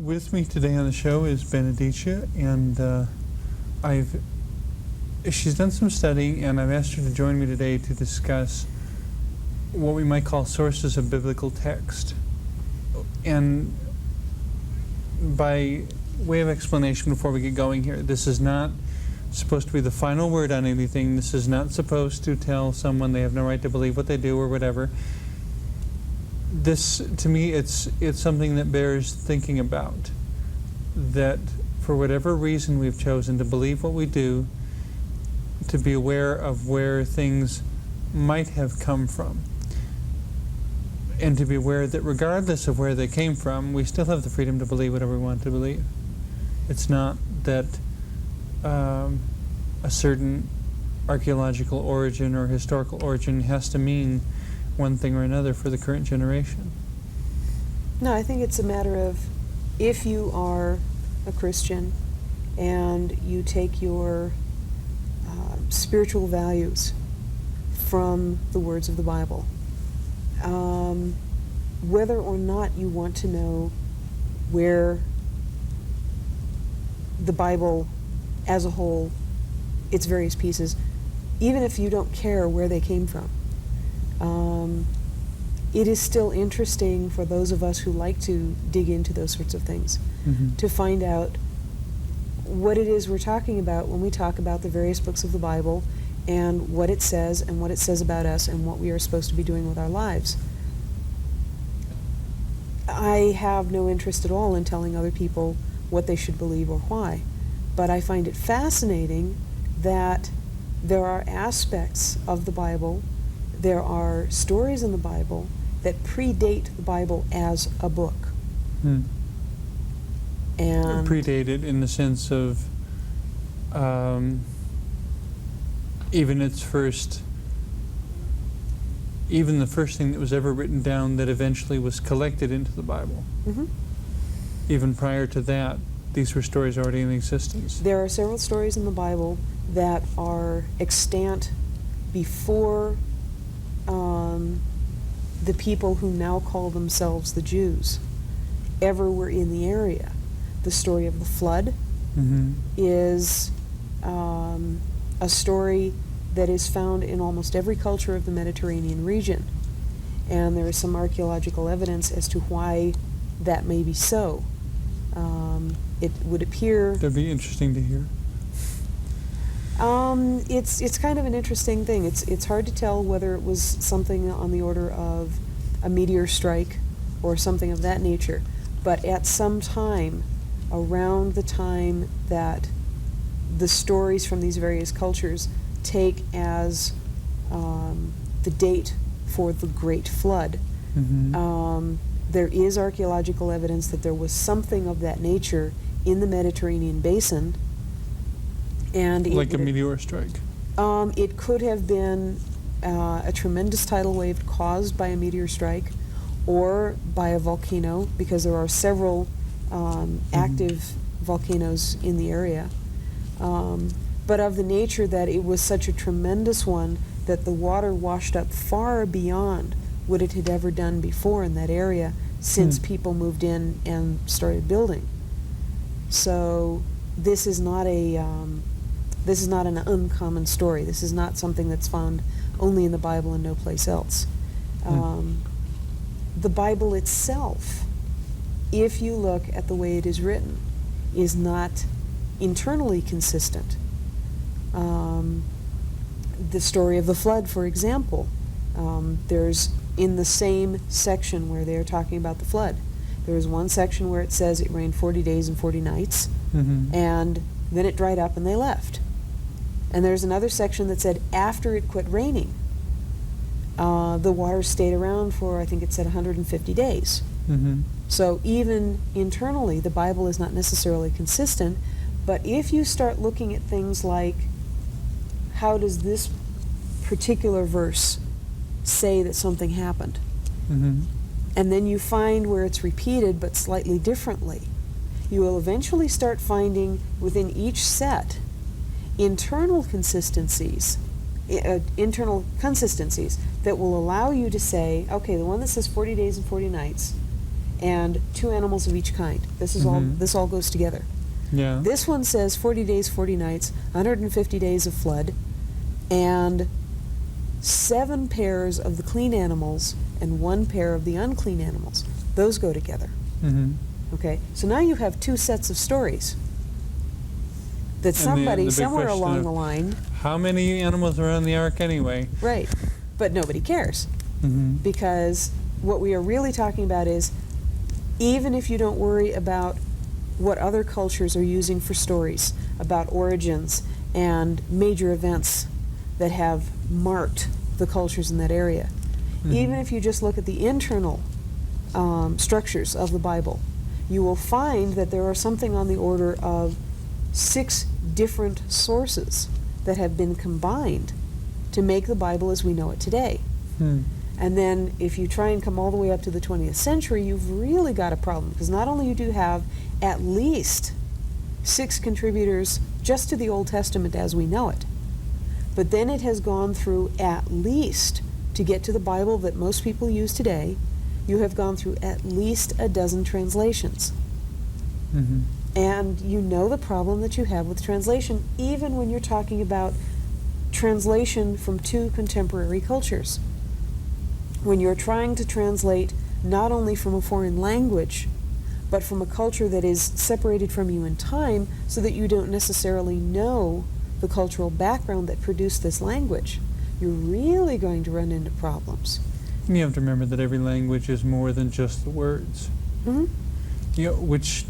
with me today on the show is Benedicia, and she's done some studying, and I've asked her to join me today to discuss what we might call sources of biblical text. And by way of explanation before we get going here, this is not supposed to be the final word on anything. This is not supposed to tell someone they have no right to believe what they do or whatever. This, to me, it's something that bears thinking about, that for whatever reason we've chosen to believe what we do, to be aware of where things might have come from, and to be aware that regardless of where they came from, we still have the freedom to believe whatever we want to believe. It's not that a certain archaeological origin or historical origin has to mean one thing or another for the current generation. No, I think it's a matter of, if you are a Christian and you take your spiritual values from the words of the Bible, whether or not you want to know where the Bible as a whole, its various pieces, even if you don't care where they came from, it is still interesting for those of us who like to dig into those sorts of things, to find out what it is we're talking about when we talk about the various books of the Bible and what it says about us and what we are supposed to be doing with our lives. I have no interest at all in telling other people what they should believe or why, but I find it fascinating that there are aspects of the Bible, there are stories in the Bible that predate the Bible as a book. And Predated in the sense of even the first thing that was ever written down that eventually was collected into the Bible. Even prior to that, these were stories already in existence. There are several stories in the Bible that are extant before the people who now call themselves the Jews ever were in the area. The story of the flood is a story that is found in almost every culture of the Mediterranean region. And there is some archaeological evidence as to why that may be so. It would appear... That'd be interesting to hear. It's kind of an interesting thing. It's hard to tell whether it was something on the order of a meteor strike or something of that nature. But at some time, around the time that the stories from these various cultures take as the date for the Great Flood, there is archaeological evidence that there was something of that nature in the Mediterranean basin. And like a meteor strike? It could have been a tremendous tidal wave caused by a meteor strike or by a volcano, because there are several active volcanoes in the area. But of the nature that it was such a tremendous one that the water washed up far beyond what it had ever done before in that area since people moved in and started building. So this is not an uncommon story. This is not something that's found only in the Bible and no place else. The Bible itself, if you look at the way it is written, is not internally consistent. The story of the flood, for example, there's in the same section where they're talking about the flood, there's one section where it says it rained 40 days and 40 nights, and then it dried up and they left. And there's another section that said after it quit raining, the water stayed around for, I think it said 150 days. So even internally, the Bible is not necessarily consistent, but if you start looking at things like, how does this particular verse say that something happened? And then you find where it's repeated but slightly differently, you will eventually start finding within each set internal consistencies that will allow you to say, okay, the one that says 40 days and 40 nights and 2 animals of each kind. This is all. Mhm. This all goes together. Yeah. This one says 40 days, 40 nights, 150 days of flood, and 7 pairs of the clean animals and 1 pair of the unclean animals. Those go together. Mm-hmm. Okay, so now you have 2 sets of stories that somebody the big somewhere question along of the line, how many animals are on the ark anyway? right, but nobody cares, Mm-hmm. because what we are really talking about is, even if you don't worry about what other cultures are using for stories about origins and major events that have marked the cultures in that area, even if you just look at the internal structures of the Bible, you will find that there are something on the order of 6 different sources that have been combined to make the Bible as we know it today. Hmm. And then if you try and come all the way up to the 20th century, you've really got a problem, because not only do you have at least 6 contributors just to the Old Testament as we know it, but then it has gone through, at least to get to the Bible that most people use today, you have gone through at least a dozen translations. Mm-hmm. And you know the problem that you have with translation, even when you're talking about translation from 2 contemporary cultures. When you're trying to translate not only from a foreign language, but from a culture that is separated from you in time, so that you don't necessarily know the cultural background that produced this language, you're really going to run into problems. You have to remember that every language is more than just the words. Mm-hmm. You know, which,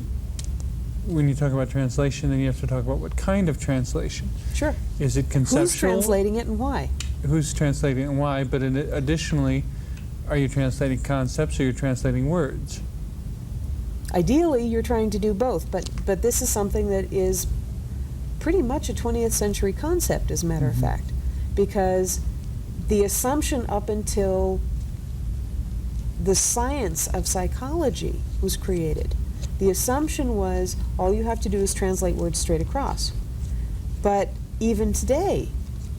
when you talk about translation, then you have to talk about what kind of translation. Sure. Is it conceptual? Who's translating it and why? Who's translating it and why? But additionally, are you translating concepts or you're translating words? Ideally, you're trying to do both, but this is something that is pretty much a 20th century concept, as a matter of fact, because the assumption up until the science of psychology was created, the assumption was all you have to do is translate words straight across. But even today,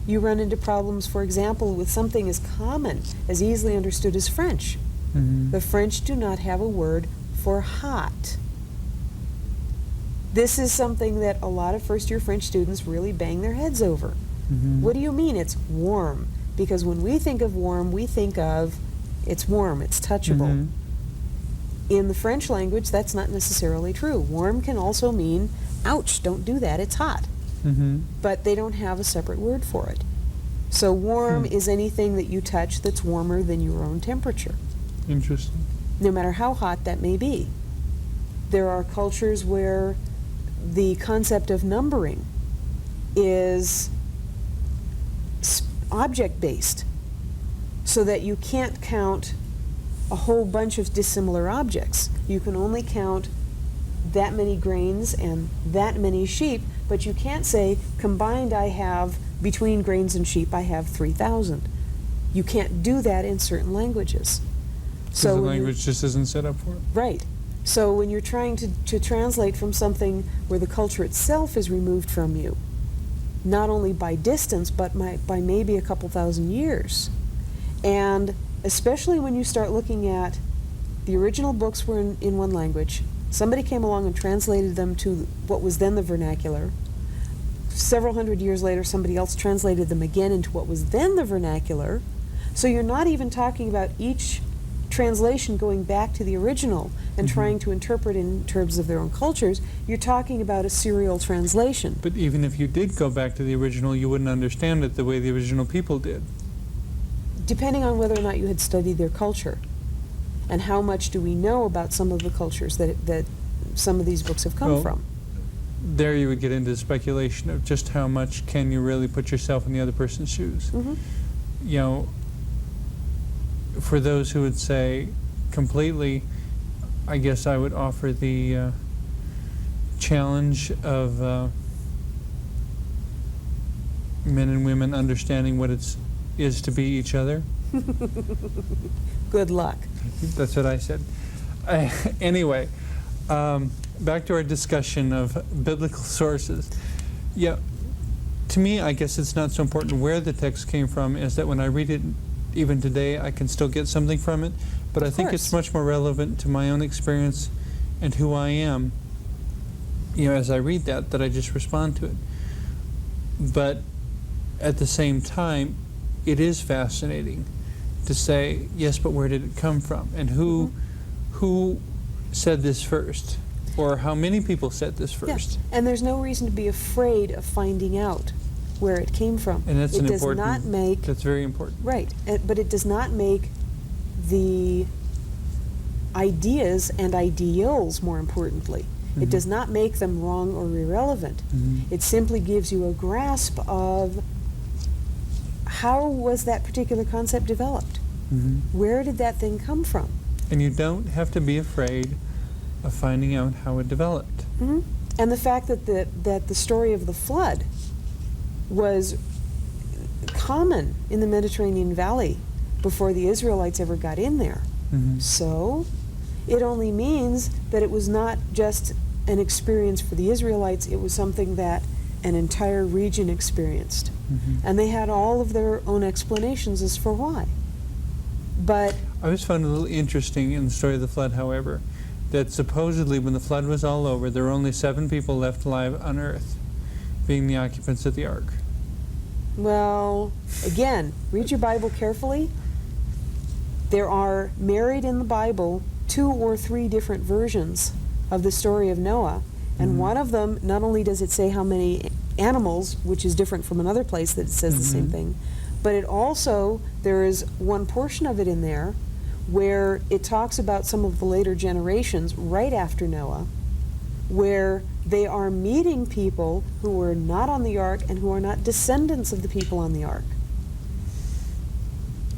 you run into problems, for example, with something as common, as easily understood as French. Mm-hmm. The French do not have a word for hot. This is something that a lot of first-year French students really bang their heads over. Mm-hmm. What do you mean it's warm? Because when we think of warm, we think of it's warm, it's touchable. Mhm. In the French language, that's not necessarily true. Warm can also mean, ouch, don't do that, it's hot. Mm-hmm. But they don't have a separate word for it. So warm is anything that you touch that's warmer than your own temperature, Interesting. no matter how hot that may be. There are cultures where the concept of numbering is object-based, so that you can't count a whole bunch of dissimilar objects. You can only count that many grains and that many sheep, but you can't say, combined I have, between grains and sheep, I have 3,000. You can't do that in certain languages. Because the when you- language just isn't set up for it. Right. So when you're trying to translate from something where the culture itself is removed from you, not only by distance, but by maybe a couple thousand years, and especially when you start looking at the original books were in one language, somebody came along and translated them to what was then the vernacular. Several hundred years later, somebody else translated them again into what was then the vernacular. So you're not even talking about each translation going back to the original and trying to interpret in terms of their own cultures. You're talking about a serial translation. But even if you did go back to the original, you wouldn't understand it the way the original people did. Depending on whether or not you had studied their culture, and how much do we know about some of the cultures that some of these books have come Well, from. There you would get into speculation of just how much can you really put yourself in the other person's shoes. Mm-hmm. You know, for those who would say completely, I guess I would offer the challenge of men and women understanding what it is to be each other. Good luck. That's what I said. Anyway, back to our discussion of biblical sources. Yeah, to me, I guess it's not so important where the text came from, is that when I read it even today I can still get something from it, but I think it's much more relevant to my own experience and who I am, as I read that I just respond to it. But at the same time, it is fascinating to say, yes, but where did it come from? And who said this first? Or how many people said this first? Yeah. And there's no reason to be afraid of finding out where it came from. And that's that's very important. Right. But it does not make the ideas and ideals, more importantly. Mm-hmm. It does not make them wrong or irrelevant. Mm-hmm. It simply gives you a grasp of how was that particular concept developed? Mm-hmm. Where did that thing come from? And you don't have to be afraid of finding out how it developed. Mm-hmm. And the fact that the story of the flood was common in the Mediterranean Valley before the Israelites ever got in there. Mm-hmm. So it only means that it was not just an experience for the Israelites, it was something that an entire region experienced. Mm-hmm. And they had all of their own explanations as for why. But I always found it a little interesting in the story of the flood, however, that supposedly when the flood was all over, there were only 7 people left alive on earth, being the occupants of the ark. Well, again, read your Bible carefully. There are married in the Bible 2 or 3 different versions of the story of Noah, and mm-hmm. one of them, not only does it say how many animals, which is different from another place that it says mm-hmm. the same thing, but it also, there is one portion of it in there where it talks about some of the later generations right after Noah, where they are meeting people who were not on the ark and who are not descendants of the people on the ark.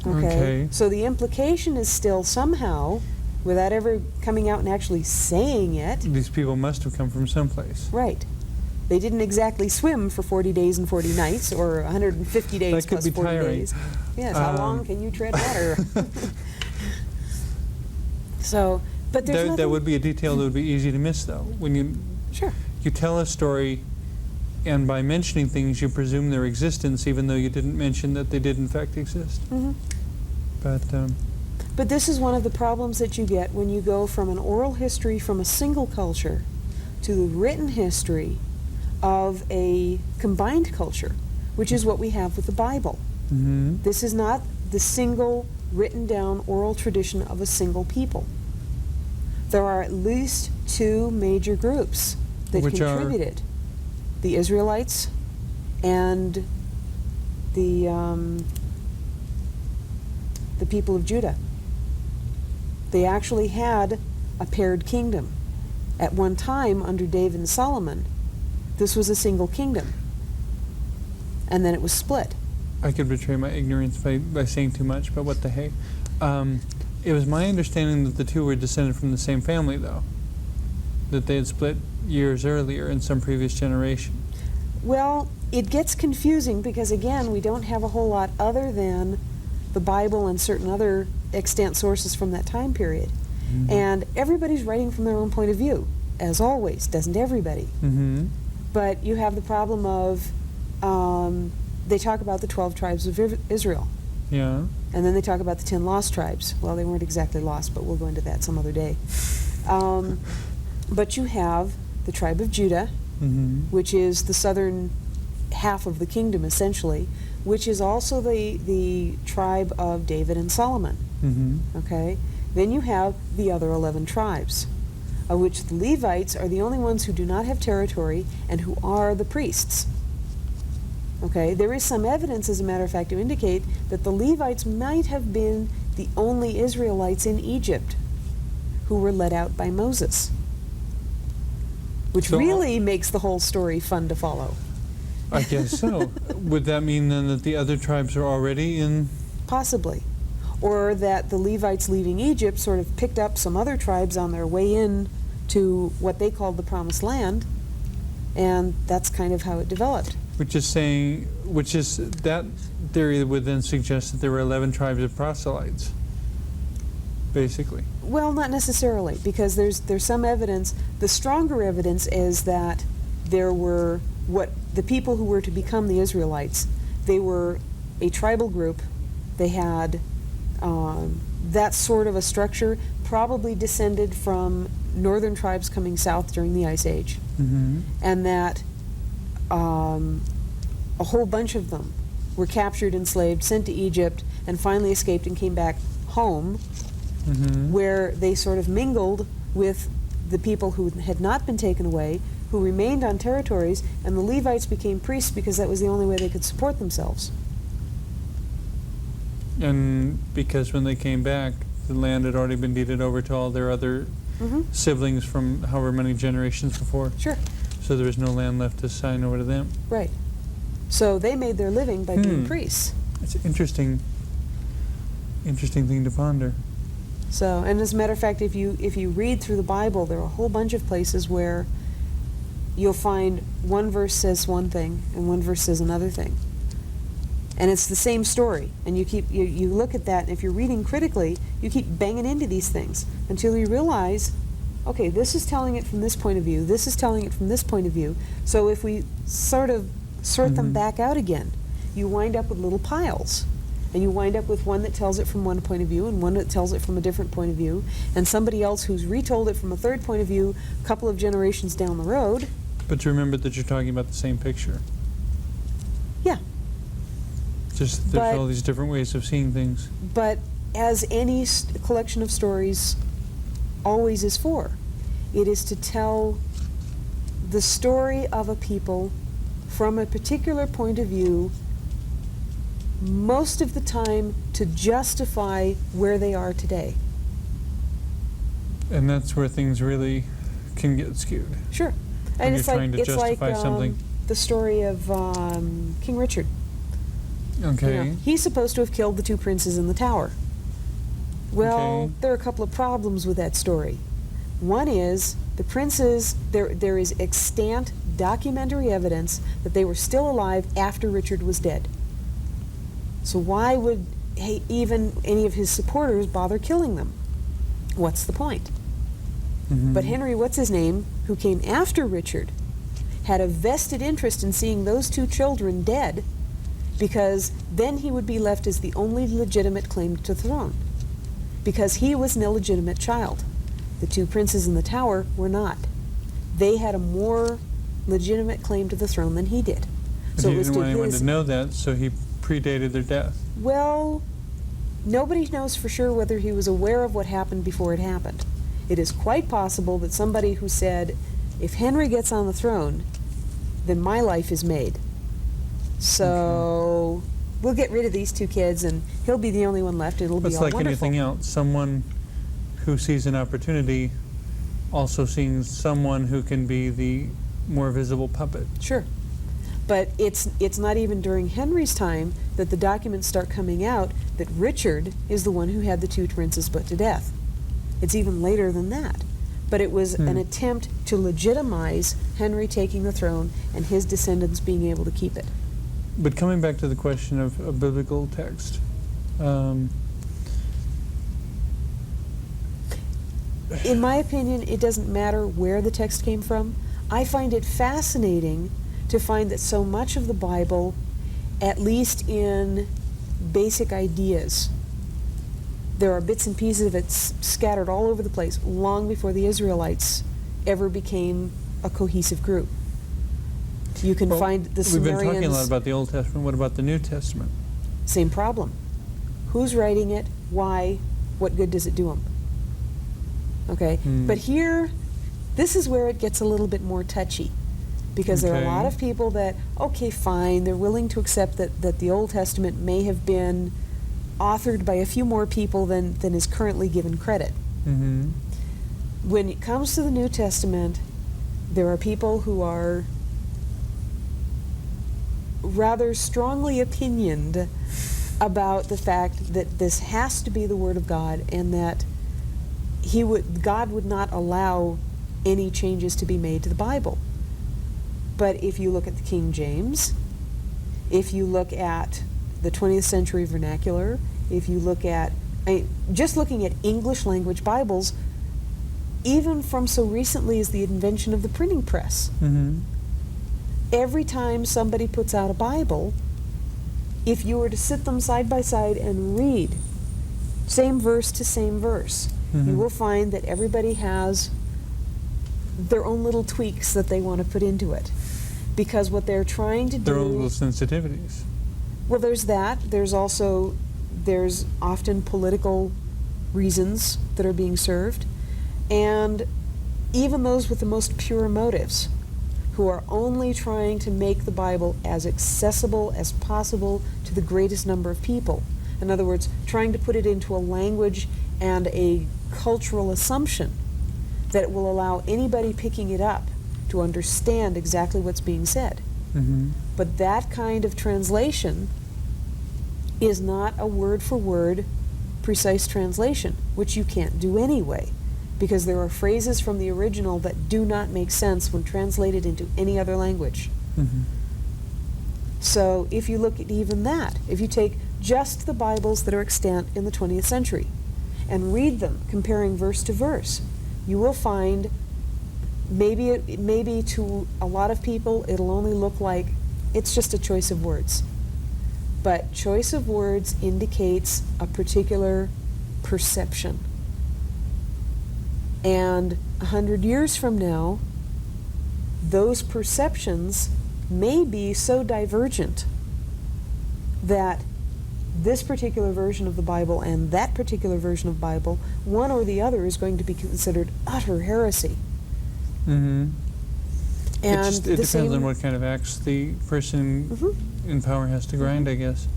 Okay? So the implication is still somehow, without ever coming out and actually saying it, these people must have come from someplace. Right. They didn't exactly swim for 40 days and 40 nights, or 150 days plus 40 tiring. Days. Yes, how long can you tread water? So, but there's nothing... That would be a detail that would be easy to miss, though. When you tell a story, and by mentioning things, you presume their existence, even though you didn't mention that they did in fact exist. Mm-hmm. But this is one of the problems that you get when you go from an oral history from a single culture to the written history of a combined culture, which is what we have with the Bible. Mm-hmm. This is not the single written down oral tradition of a single people. There are at least 2 major groups that contributed. The Israelites and the people of Judah. They actually had a paired kingdom. At one time, under David and Solomon, this was a single kingdom. And then it was split. I could betray my ignorance by saying too much, but what the hey. It was my understanding that the 2 were descended from the same family, though. That they had split years earlier in some previous generation. Well, it gets confusing because, again, we don't have a whole lot other than the Bible and certain other extant sources from that time period. Mm-hmm. And everybody's writing from their own point of view, as always, doesn't everybody? Mm-hmm. But you have the problem of they talk about the 12 tribes of Israel. Yeah. And then they talk about the 10 lost tribes. Well, they weren't exactly lost, but we'll go into that some other day. But you have the tribe of Judah, mm-hmm. which is the southern half of the kingdom, essentially, which is also the tribe of David and Solomon. Mm-hmm. Okay? Then you have the other 11 tribes, of which the Levites are the only ones who do not have territory and who are the priests. Okay? There is some evidence, as a matter of fact, to indicate that the Levites might have been the only Israelites in Egypt who were led out by Moses, which really makes the whole story fun to follow. I guess so. Would that mean then that the other tribes are already in? Possibly. Or that the Levites leaving Egypt sort of picked up some other tribes on their way in to what they called the Promised Land, and that's kind of how it developed. That theory would then suggest that there were 11 tribes of proselytes, basically. Well, not necessarily, because there's some evidence. The stronger evidence is that there were the people who were to become the Israelites. They were a tribal group They had that sort of a structure, probably descended from northern tribes coming south during the Ice Age, and that a whole bunch of them were captured, enslaved, sent to Egypt, and finally escaped and came back home, where they sort of mingled with the people who had not been taken away, who remained on territories, and the Levites became priests because that was the only way they could support themselves. And because when they came back, the land had already been deeded over to all their other siblings from however many generations before. Sure. So there was no land left to sign over to them. Right. So they made their living by being priests. It's an interesting thing to ponder. So, and as a matter of fact, if you read through the Bible, there are a whole bunch of places where you'll find one verse says one thing and one verse says another thing. And it's the same story. And you look at that, and if you're reading critically, you keep banging into these things until you realize, okay, this is telling it from this point of view, this is telling it from this point of view. So if we sort them back out again, you wind up with little piles. And you wind up with one that tells it from one point of view and one that tells it from a different point of view, and somebody else who's retold it from a third point of view a couple of generations down the road. But remember that you're talking about the same picture. Yeah. Just there's all these different ways of seeing things. But as any collection of stories always is for, it is to tell the story of a people from a particular point of view, most of the time to justify where they are today. And that's where things really can get skewed. Sure. When And you're trying to justify something. The story of King Richard. Okay. You know, he's supposed to have killed the two princes in the tower. Well, Okay. there are a couple of problems with that story. One is the princes, there is extant documentary evidence that they were still alive after Richard was dead. So why would even any of his supporters bother killing them? What's the point? But Henry, what's his name, who came after Richard, had a vested interest in seeing those two children dead, because then he would be left as the only legitimate claim to the throne, because he was an illegitimate child. The two princes in the tower were not. They had a more legitimate claim to the throne than he did. But he didn't want anyone to know that, so he predated their death. Well, nobody knows for sure whether he was aware of what happened before it happened. It is quite possible that somebody who said, if Henry gets on the throne, then my life is made. So we'll get rid of these two kids, and he'll be the only one left, and it'll be all It's like wonderful. anything else. Someone who sees an opportunity also sees someone who can be the more visible puppet. Sure. But it's not even during Henry's time that the documents start coming out that Richard is the one who had the two princes put to death. It's even later than that. But it was an attempt to legitimize Henry taking the throne and his descendants being able to keep it. But coming back to the question of a biblical text, in my opinion, it doesn't matter where the text came from. I find it fascinating to find that so much of the Bible, at least in basic ideas, there are bits and pieces of it scattered all over the place long before the Israelites ever became a cohesive group. You can find the Sumerians... We've been talking a lot about the Old Testament. What about the New Testament? Same problem. Who's writing it? Why? What good does it do them? Okay, but here, this is where it gets a little bit more touchy, because there are a lot of people that, okay, fine, they're willing to accept that the Old Testament may have been authored by a few more people than is currently given credit. When it comes to the New Testament, there are people who are rather strongly opinioned about the fact that this has to be the Word of God, and that God would not allow any changes to be made to the Bible. But if you look at the King James, if you look at the 20th century vernacular, if you look at, just looking at English language Bibles, even from so recently as the invention of the printing press, every time somebody puts out a Bible, if you were to sit them side by side and read, same verse to same verse, you will find that everybody has their own little tweaks that they want to put into it. Because what they're trying to do... Their own little sensitivities. Well, there's that. There's often political reasons that are being served. And even those with the most pure motives, who are only trying to make the Bible as accessible as possible to the greatest number of people. In other words, trying to put it into a language and a cultural assumption that will allow anybody picking it up to understand exactly what's being said. But that kind of translation is not a word-for-word precise translation, which you can't do anyway, because there are phrases from the original that do not make sense when translated into any other language. So if you look at even that, if you take just the Bibles that are extant in the 20th century and read them, comparing verse to verse, you will find maybe to a lot of people it'll only look like it's just a choice of words. But choice of words indicates a particular perception. And 100 years from now, those perceptions may be so divergent that this particular version of the Bible and that particular version of the Bible, one or the other, is going to be considered utter heresy. And it depends on what kind of axe the person in power has to grind, I guess.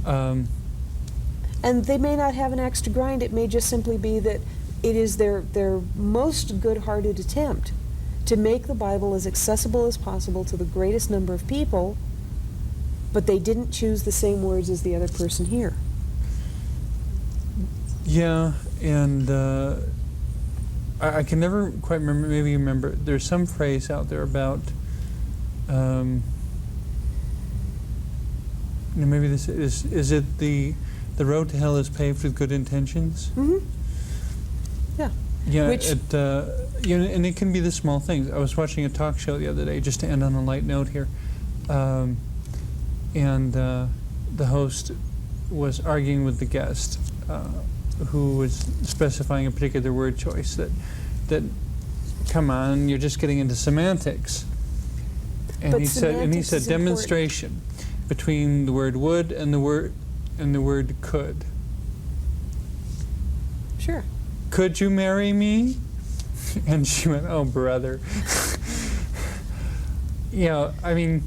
And they may not have an axe to grind. It may just simply be that it is their most good-hearted attempt to make the Bible as accessible as possible to the greatest number of people, but they didn't choose the same words as the other person here. Yeah, and I can never quite remember, maybe you remember, there's some phrase out there about, maybe this is it the road to hell is paved with good intentions? Yeah. Yeah, Which, and it can be the small things. I was watching a talk show the other day, just to end on a light note here, and the host was arguing with the guest, who was specifying a particular word choice that come on, you're just getting into semantics. And But he semantics said is demonstration between the word would and the word could. Sure. Could you marry me? And she went, oh, brother. I mean,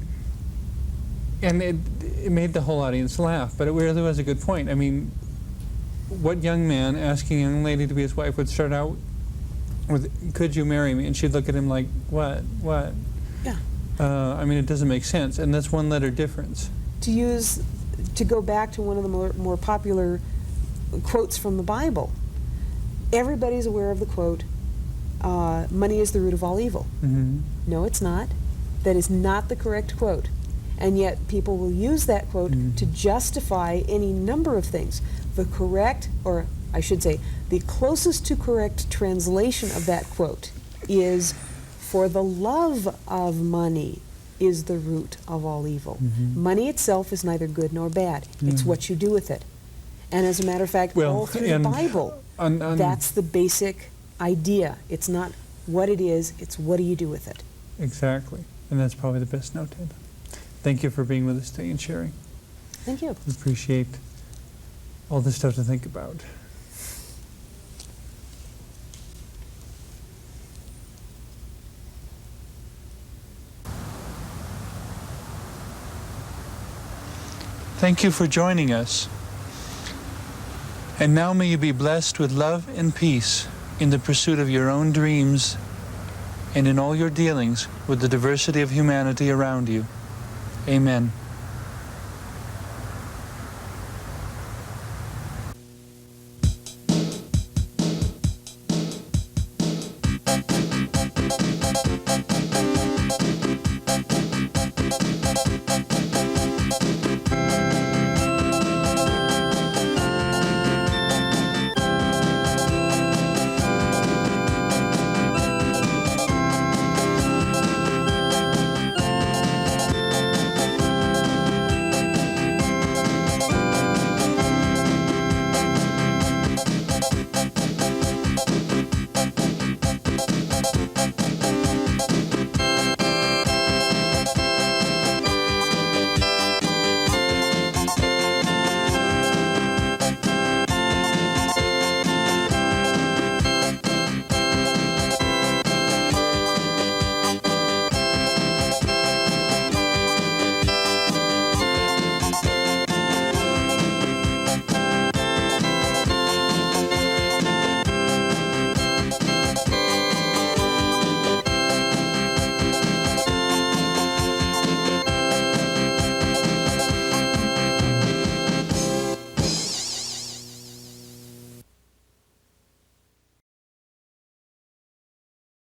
and it made the whole audience laugh, but it really was a good point. I mean, what young man asking a young lady to be his wife would start out with, could you marry me? And she'd look at him like, what? Yeah. I mean, it doesn't make sense, and that's one letter difference. To go back to one of the more popular quotes from the Bible, everybody's aware of the quote, money is the root of all evil. No, it's not. That is not the correct quote. And yet people will use that quote to justify any number of things. The correct, or I should say, the closest to correct translation of that quote is, for the love of money is the root of all evil. Money itself is neither good nor bad. It's what you do with it. And as a matter of fact, all through the Bible, that's the basic idea. It's not what it is, it's what do you do with it. Exactly. And that's probably the best note to end on. Thank you for being with us today and sharing. Thank you. We appreciate all this stuff to think about. Thank you for joining us. And now may you be blessed with love and peace in the pursuit of your own dreams and in all your dealings with the diversity of humanity around you. Amen.